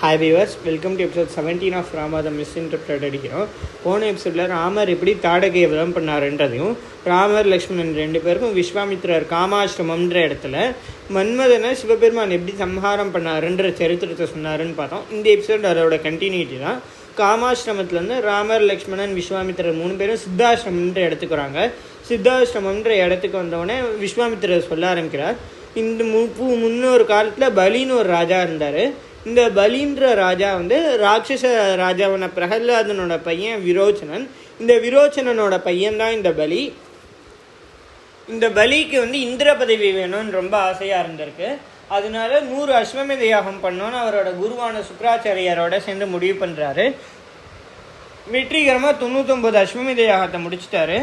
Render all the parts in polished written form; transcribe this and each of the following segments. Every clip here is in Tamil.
Hi viewers, welcome to episode 17 of Rama the misinterpret அடிக்கிறோம். போன எபிசோடில் ராமர் எப்படி தாடகையை வதம் பண்ணாருன்றதையும், ராமர் லக்ஷ்மணன் 2 பேருக்கும் விஸ்வாமித்ரர் காமாஷ்டமம்ன்ற இடத்துல மன்மதனை சிவபெருமான் எப்படி சம்ஹாரம் பண்ணாருன்ற சரித்திரத்தை சொன்னாருன்னு பார்த்தோம். இந்த எபிசோட் அதோட கண்டினியூட்டி தான். காமாஷ்டமத்துலேருந்து ராமர் லக்ஷ்மணன் விஸ்வாமித்திரர் 3 பேரும் சித்தாஷ்டமம்ன்ற இடத்துக்கு வராங்க. சித்தாஷ்டமம்ன்ற இடத்துக்கு வந்தவுடனே விஸ்வாமித்திரர் சொல்ல ஆரம்பிக்கிறார். இந்த முன்னொரு காலத்தில் பலின்னு ஒரு ராஜா இருந்தார். இந்த பலின்ற ராஜா ராட்சச ராஜாவான பிரகலாதனோட பையன் விரோச்சனன். இந்த விரோச்சனனோட பையன்தான் இந்த பலி. இந்த பலிக்கு இந்திர பதவி வேணும்னு ரொம்ப ஆசையாக இருந்திருக்கு. அதனால 100 அஸ்வமேத யாகம் பண்ணோன்னு அவரோட குருவான சுக்ராச்சாரியாரோட சேர்ந்து முடிவு பண்ணுறாரு. வெற்றிகரமாக 99 அஸ்வமேத யாகத்தை முடிச்சிட்டாரு.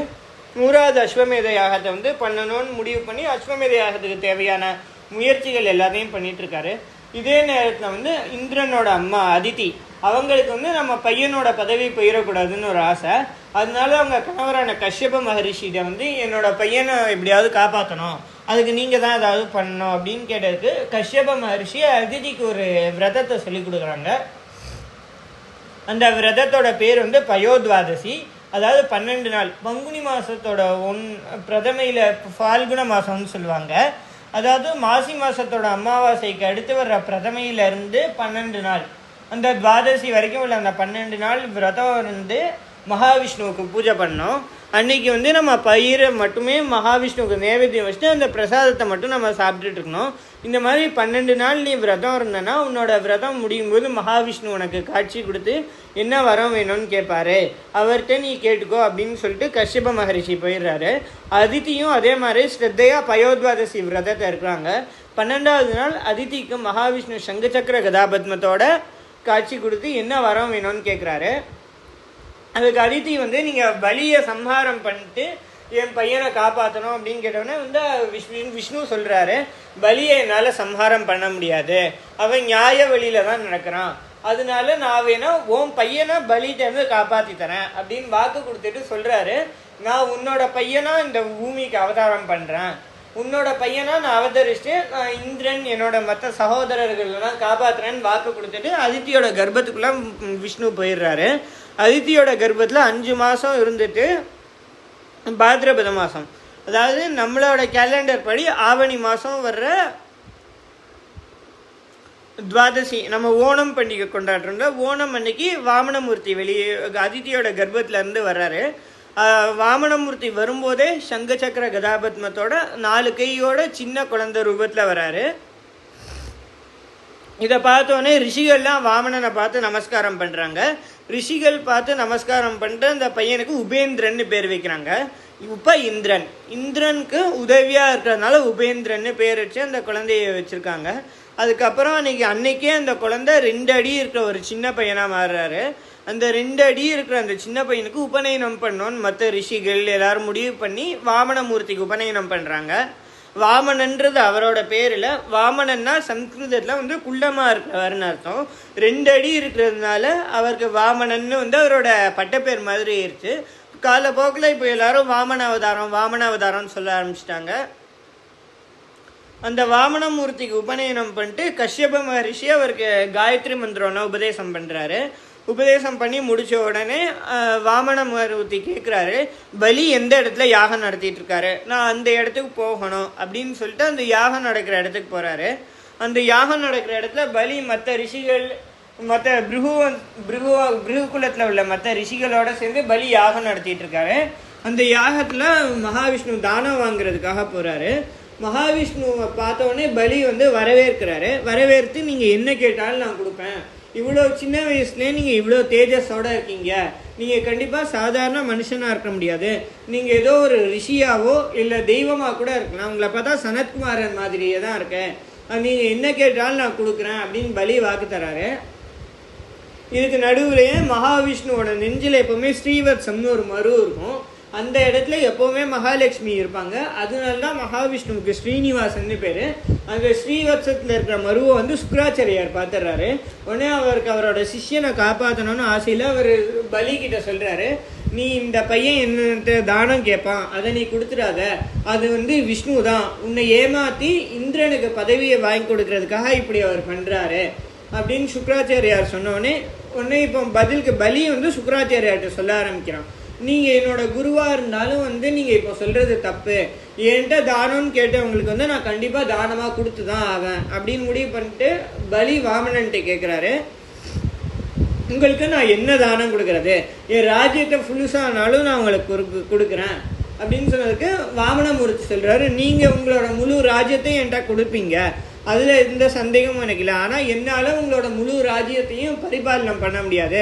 100வது அஸ்வமேத யாகத்தை பண்ணணும்னு முடிவு பண்ணி அஸ்வமேத யாகத்துக்கு தேவையான முயற்சிகள் எல்லாத்தையும் பண்ணிகிட்ருக்காரு. இதே நேரத்தில் இந்திரனோட அம்மா அதித்தி அவங்களுக்கு நம்ம பையனோட பதவி போயிடக்கூடாதுன்னு ஒரு ஆசை. அதனால அவங்க கணவரான கஷ்யப மகரிஷியிட என்னோட பையனை எப்படியாவது காப்பாற்றணும், அதுக்கு நீங்கள் தான் ஏதாவது பண்ணணும் அப்படின்னு கேட்டதுக்கு கஷ்யப மகரிஷி அதித்திக்கு ஒரு விரதத்தை சொல்லி கொடுக்குறாங்க. அந்த விரதத்தோட பேர் பயோத்வாதசி, அதாவது 12 நாள். பங்குனி மாதத்தோட பிரதமையில் ஃபால்குண மாதம்னு சொல்லுவாங்க. அதாவது மாசி மாதத்தோட அமாவாசைக்கு அடுத்து வர்ற பிரதமையிலேருந்து 12 நாள், அந்த துவாதசி வரைக்கும் உள்ள அந்த 12 நாள் விரதம் மகாவிஷ்ணுவுக்கு பூஜை பண்ணோம். அன்னைக்கு நம்ம பயிரை மட்டுமே மகாவிஷ்ணுவுக்கு நைவேத்தியம் வச்சுட்டு அந்த பிரசாதத்தை மட்டும் நம்ம சாப்பிட்டுட்டு இருக்கணும். இந்த மாதிரி 12 நாள் நீ விரதம் இருந்தனா உன்னோட விரதம் முடியும் போது மகாவிஷ்ணு உனக்கு காட்சி கொடுத்து என்ன வரம் வேணும்னு கேட்பாரு, அவர்கிட்ட நீ கேட்டுக்கோ அப்படின்னு சொல்லிட்டு கஷ்யப மகரிஷி போயிடுறாரு. அதித்தியும் அதே மாதிரி ஸ்ரத்தையா பயோத்வாதசி விரதத்தை இருக்கிறாங்க. 12வது நாள் அதித்திக்கு மகாவிஷ்ணு சங்கச்சக்கர கதாபத்மத்தோட காட்சி கொடுத்து என்ன வரம் வேணும்னு கேட்குறாரு. அதுக்கு அதித்தி நீங்கள் பலியை சம்ஹாரம் பண்ணிட்டு என் பையனை காப்பாற்றணும் அப்படின்னு கேட்டோன்னே விஷ்ணு சொல்கிறாரு, பலியை என்னால் சம்ஹாரம் பண்ண முடியாது, அவன் நியாய வழியில தான் நடக்கிறான், அதனால நான் வேணா உன் பையனை பலிகிட்டேருந்து காப்பாற்றி தரேன் அப்படின்னு வாக்கு கொடுத்துட்டு சொல்கிறாரு. நான் உன்னோட பையனா இந்த பூமிக்கு அவதாரம் பண்ணுறேன், உன்னோட பையனா நான் அவதரிச்சுட்டு நான் இந்திரன் என்னோட மற்ற சகோதரர்கள்லாம் காப்பாற்றுறேன்னு வாக்கு கொடுத்துட்டு அதித்தியோட கர்ப்பத்துக்குள்ளே விஷ்ணு போயிடுறாரு. அதித்தியோட கர்ப்பத்தில் 5 மாதம் இருந்துட்டு பாத்ரபத மாதம், அதாவது நம்மளோட கேலண்டர் படி ஆவணி மாதம் வர்ற துவாதசி நம்ம ஓணம் பண்டிகை கொண்டாடுறோம்ல, ஓணம் அன்னைக்கு வாமனமூர்த்தி வெளியே அதித்தியோட கர்ப்பத்திலேருந்து வர்றாரு. வாமனமூர்த்தி வரும்போதே சங்கச்சக்கர கதாபத்மத்தோட 4 கையோட சின்ன குழந்தை ரூபத்தில் வராரு. இதை பார்த்தோன்னே ரிஷிகள்லாம் வாமனனை பார்த்து நமஸ்காரம் பண்ணுறாங்க. ரிஷிகள் பார்த்து நமஸ்காரம் பண்ணிட்டு அந்த பையனுக்கு உபேந்திரன்னு பேர் வைக்கிறாங்க. இப்போ இந்திரனுக்கு உதவியாக இருக்கிறதுனால உபேந்திரன்னு பேர் வச்சு அந்த குழந்தைய வச்சுருக்காங்க. அதுக்கப்புறம் அன்னைக்கே அந்த குழந்தை 2 அடி இருக்கிற ஒரு சின்ன பையனாக மாறுறாரு. அந்த 2 அடி இருக்கிற அந்த சின்ன பையனுக்கு உபநயனம் பண்ணோன்னு மற்ற ரிஷிகள் எல்லாரும் முடிவு பண்ணி வாமனமூர்த்திக்கு உபநயனம் பண்ணுறாங்க. வாமனன்றது அவரோட பேரில், வாமனன்னா சம்ஸ்கிருதத்தில் குள்ளமாக இருக்கிறவர்னு அர்த்தம். 2 அடி இருக்கிறதுனால அவருக்கு வாமனன்னு அவரோட பட்டப்பேர் மாதிரி ஆயிடுச்சு. காலப்போக்கில் இப்போ எல்லாரும் வாமனாவதாரம்னு சொல்ல ஆரம்பிச்சிட்டாங்க. அந்த வாமனமூர்த்திக்கு உபநயனம் பண்ணிட்டு கஷ்யப மகரிஷி அவருக்கு காயத்ரி மந்திரம்னா உபதேசம் பண்ணுறாரு. உபதேசம் பண்ணி முடித்த உடனே வாமனமூர்த்தி கேட்குறாரு, பலி எந்த இடத்துல யாகம் நடத்திட்டு இருக்காரு, நான் அந்த இடத்துக்கு போகணும் அப்படின்னு சொல்லிட்டு அந்த யாகம் நடக்கிற இடத்துக்கு போகிறாரு. அந்த யாகம் நடக்கிற இடத்துல பலி மற்ற ரிஷிகள் மற்ற பிருகுகுலத்தில் உள்ள மற்ற ரிஷிகளோட சேர்ந்து பலி யாகம் நடத்திட்டு இருக்காரு. அந்த யாகத்தில் மகாவிஷ்ணு தானம் வாங்குறதுக்காக போகிறாரு. மகாவிஷ்ணுவை பார்த்தோடனே பலி வரவேற்கிறாரு. வரவேற்று நீங்கள் என்ன கேட்டாலும் நான் கொடுப்பேன், இவ்வளோ சின்ன வயசுலேயே நீங்கள் இவ்வளோ தேஜஸோடு இருக்கீங்க, நீங்கள் கண்டிப்பாக சாதாரண மனுஷனாக இருக்க முடியாது, நீங்கள் ஏதோ ஒரு ரிஷியாவோ இல்லை தெய்வமாக கூட இருக்கலாம், உங்களை பார்த்தா சனத்குமாரன் மாதிரியே தான் இருக்கேன், நீங்கள் என்ன கேட்டாலும் நான் கொடுக்குறேன் அப்படின்னு பலி வாக்கு தராரு. இதுக்கு நடுவுலையே மகாவிஷ்ணுவோட நெஞ்சில் எப்போவுமே ஸ்ரீவத்சம்னு ஒரு மரு இருக்கும். அந்த இடத்துல எப்போவுமே மகாலட்சுமி இருப்பாங்க. அதனால தான் மகாவிஷ்ணுவுக்கு ஸ்ரீனிவாசன்னு பேர். அந்த ஸ்ரீவத்சத்தில் இருக்கிற மருவை சுக்ராச்சாரியார் பார்த்துடுறாரு. உடனே அவருக்கு அவரோட சிஷ்யனை காப்பாற்றணும்னு ஆசையில் அவர் பலிகிட்ட சொல்கிறாரு, நீ இந்த பையன் என்ன தானம் கேட்பான், அதை நீ கொடுத்துடாத, அது விஷ்ணு தான் உன்னை ஏமாற்றி இந்திரனுக்கு பதவியை வாங்கி கொடுக்கறதுக்காக இப்படி அவர் பண்ணுறாரு, அப்படின்னு சுக்ராச்சாரியார் சொன்னோடனே இப்போ பதிலுக்கு பலி வந்து சுக்ராச்சாரியார்கிட்ட சொல்ல ஆரம்பிக்கிறான். நீங்கள் என்னோட குருவாக இருந்தாலும் வந்து நீங்கள் இப்போ சொல்கிறது தப்பு, என்கிட்ட தானம்னு கேட்டவங்களுக்கு வந்து நான் கண்டிப்பாக தானமாக கொடுத்து தான் ஆவேன் அப்படின்னு முடிவு பண்ணிட்டு பலி வாமனன்ட்டு கேட்குறாரு, உங்களுக்கு நான் என்ன தானம் கொடுக்கறது, என் ராஜ்யத்தை ஃபுல்லுசானாலும் நான் உங்களுக்கு கொடுக்குறேன் அப்படின்னு சொன்னதுக்கு வாமனமூர்த்தி சொல்கிறாரு, நீங்கள் உங்களோட முழு ராஜ்யத்தையும் என்கிட்ட கொடுப்பீங்க, அதில் எந்த சந்தேகமும் எனக்கு இல்லை. ஆனால் என்னால் உங்களோட முழு ராஜ்யத்தையும் பரிபாலனம் பண்ண முடியாது.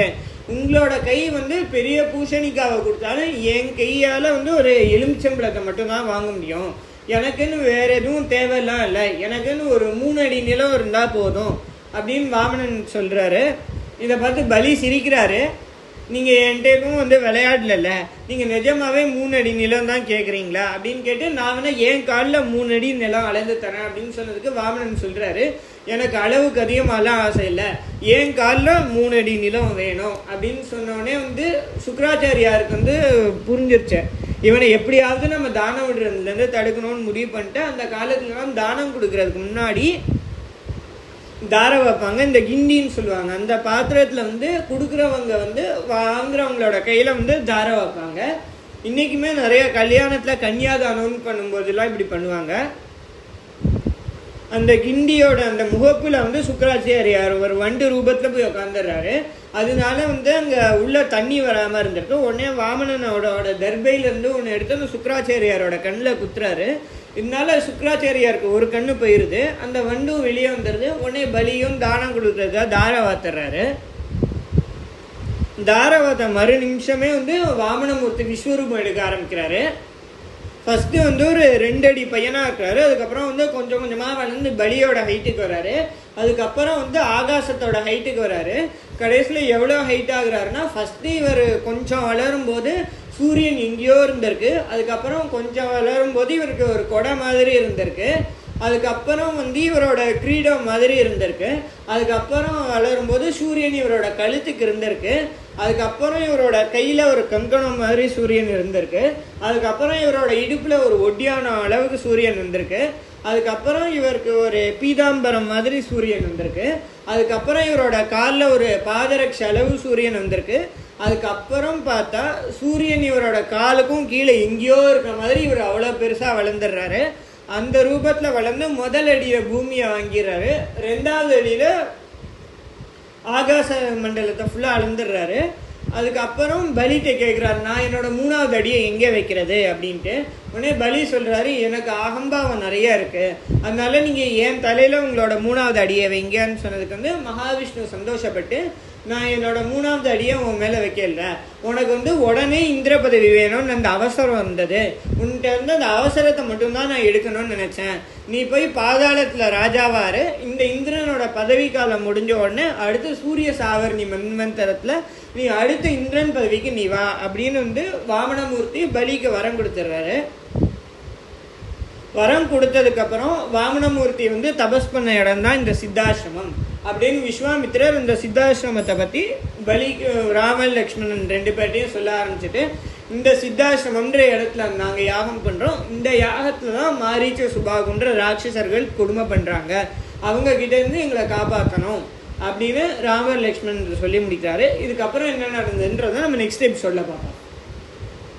உங்களோட கை வந்து பெரிய பூசணிக்காவை கொடுத்தாலும் என் கையால் வந்து ஒரு எலுமிச்சம்பழத்தை மட்டும்தான் வாங்க முடியும். எனக்குன்னு வேறு எதுவும் தேவையெல்லாம் இல்லை, எனக்குன்னு ஒரு 3 அடி நிலம் இருந்தால் போதும் அப்படின்னு வாமனன் சொல்கிறாரு. இதை பார்த்து பலி சிரிக்கிறாரு. நீங்கள் என்கிட்டவும் வந்து விளையாடல, நீங்கள் நிஜமாகவே 3 அடி நிலம் தான் கேட்குறீங்களா அப்படின்னு கேட்டு, நான் வேணால் என் காலில் 3 அடி நிலம் அளந்து தரேன் அப்படின்னு சொன்னதுக்கு வாமனன் சொல்கிறாரு, எனக்கு அளவுக்கு அதிகமாகலாம் ஆசை இல்லை, என் காலில் 3 அடி நிலம் வேணும் அப்படின்னு சொன்னோடனே வந்து சுக்ராச்சாரியாருக்கு வந்து புரிஞ்சிருச்சு, இவனை எப்படியாவது நம்ம தானம் விடுறதுலேருந்து தடுக்கணும்னு முடிவு பண்ணிட்டு அந்த காலத்துலலாம் தானம் கொடுக்கறதுக்கு முன்னாடி தாரை வைப்பாங்க. இந்த கிண்டின்னு சொல்லுவாங்க. அந்த பாத்திரத்தில் வந்து கொடுக்குறவங்க வந்து வாங்குறவங்களோட கையில் வந்து தாரை வைப்பாங்க. இன்றைக்குமே நிறைய கல்யாணத்தில் கன்னியாதானம்னு பண்ணும்போதெல்லாம் இப்படி பண்ணுவாங்க. அந்த கிண்டியோட அந்த முகப்பில் வந்து சுக்ராச்சாரியார் ஒரு வண்டு ரூபத்தில் போய் உட்காந்துடுறாரு. அதனால வந்து அங்கே உள்ள தண்ணி வராமல் இருந்திருக்கு. உடனே வாமனனோட தர்பையிலேருந்து ஒன்று எடுத்து அந்த சுக்ராச்சாரியாரோட கண்ணில் குத்துறாரு. இதனால சுக்ராச்சாரியாருக்கு ஒரு கண்ணு போயிடுது, அந்த வண்டும் வெளியே வந்துடுது. உடனே பலியும் தானம் கொடுக்குறதுக்காக தாரை வாத்துறாரு. தாரை வாத்த மறு நிமிஷமே வந்து வாமனமூர்த்தி விஸ்வரூபம் எடுக்க ஆரம்பிக்கிறாரு. ஃபஸ்ட்டு வந்து ஒரு 2 அடி பையனாக இருக்கிறாரு. அதுக்கப்புறம் வந்து கொஞ்சம் கொஞ்சமாக வளர்ந்து பலியோட ஹைட்டுக்கு வராரு. அதுக்கப்புறம் வந்து ஆகாசத்தோட ஹைட்டுக்கு வராரு. கடைசியில் எவ்வளோ ஹைட் ஆகுறாருன்னா, ஃபஸ்ட்டு இவர் கொஞ்சம் வளரும் போது சூரியன் எங்கேயோ இருந்திருக்கு. அதுக்கப்புறம் கொஞ்சம் வளரும் போது இவருக்கு ஒரு கொடை மாதிரி இருந்திருக்கு. அதுக்கப்புறம் வந்து இவரோட கிரீடம் மாதிரி இருந்திருக்கு. அதுக்கப்புறம் வளரும்போது சூரியன் இவரோட கழுத்துக்கு இருந்திருக்கு. அதுக்கப்புறம் இவரோட கையில் ஒரு கங்கணம் மாதிரி சூரியன் இருந்திருக்கு. அதுக்கப்புறம் இவரோட இடுப்பில் ஒரு ஒட்டியான அளவுக்கு சூரியன் வந்திருக்கு. அதுக்கப்புறம் இவருக்கு ஒரு பீதாம்பரம் மாதிரி சூரியன் வந்திருக்கு. அதுக்கப்புறம் இவரோட காலில் ஒரு பாதரட்ச அளவு சூரியன் வந்திருக்கு. அதுக்கப்புறம் பார்த்தா சூரியன் இவரோட காலுக்கும் கீழே எங்கேயோ இருக்கிற மாதிரி இவர் அவ்வளோ பெருசாக வளர்ந்துடுறாரு. அந்த ரூபத்தில் வளர்ந்து முதல் அடியில் பூமியை வாங்கிடுறாரு. 2வது அடியில் ஆகாச மண்டலத்தை ஃபுல்லாக அளந்துடுறாரு. அதுக்கப்புறம் பலிகிட்ட கேட்குறாரு, நான் என்னோட 3வது அடியை எங்கே வைக்கிறது அப்படின்ட்டு. உடனே பலி சொல்கிறாரு, எனக்கு அகம்பாவம் நிறையா இருக்குது, அதனால நீங்கள் என் தலையில் உங்களோட 3வது அடியை வைங்கன்னு சொன்னதுக்கு வந்து மகாவிஷ்ணு சந்தோஷப்பட்டு, நான் என்னோட 3வது அடியை உன் மேலே வைக்கல, உனக்கு வந்து உடனே இந்திர பதவி வேணும்னு அந்த அவசரம் வந்தது, உன்கிட்ட வந்து அந்த அவசரத்தை மட்டும்தான் நான் எடுக்கணும்னு நினச்சேன். நீ போய் பாதாளத்தில் ராஜாவாரு, இந்த இந்திரனோட பதவி காலம் முடிஞ்ச உடனே அடுத்து சூரிய சாவர்ணி மன்வந்தரத்தில் நீ அடுத்த இந்திரன் பதவிக்கு நீ வா அப்படின்னு வந்து வாமனமூர்த்தி பலிக்கு வரம் கொடுத்துட்றாரு. வரம் கொடுத்ததுக்கப்புறம் வாமனமூர்த்தி வந்து தபஸ் பண்ண இடம் தான் இந்த சித்தாசிரமம் அப்படின்னு விஸ்வாமித்திரர் இந்த சித்தாசிரமத்தை பற்றி பலிக்கு ராமன் லக்ஷ்மணன் 2 பேர்ட்டையும் சொல்ல ஆரம்பிச்சுட்டு, இந்த சித்தாசிரமம்ன்ற இடத்துல நாங்கள் யாகம் பண்ணுறோம், இந்த யாகத்தில் தான் மாரீச்ச சுபாகுன்ற ராட்சசர்கள் கொடுமை பண்ணுறாங்க, அவங்க கிட்டேருந்து எங்களை காப்பாற்றணும் அப்படின்னு ராமர் லக்ஷ்மணன் சொல்லி முடிக்கிறாரு. இதுக்கப்புறம் என்ன நடந்ததுன்றதை நம்ம நெக்ஸ்ட் எபிசோடில் பார்ப்போம்.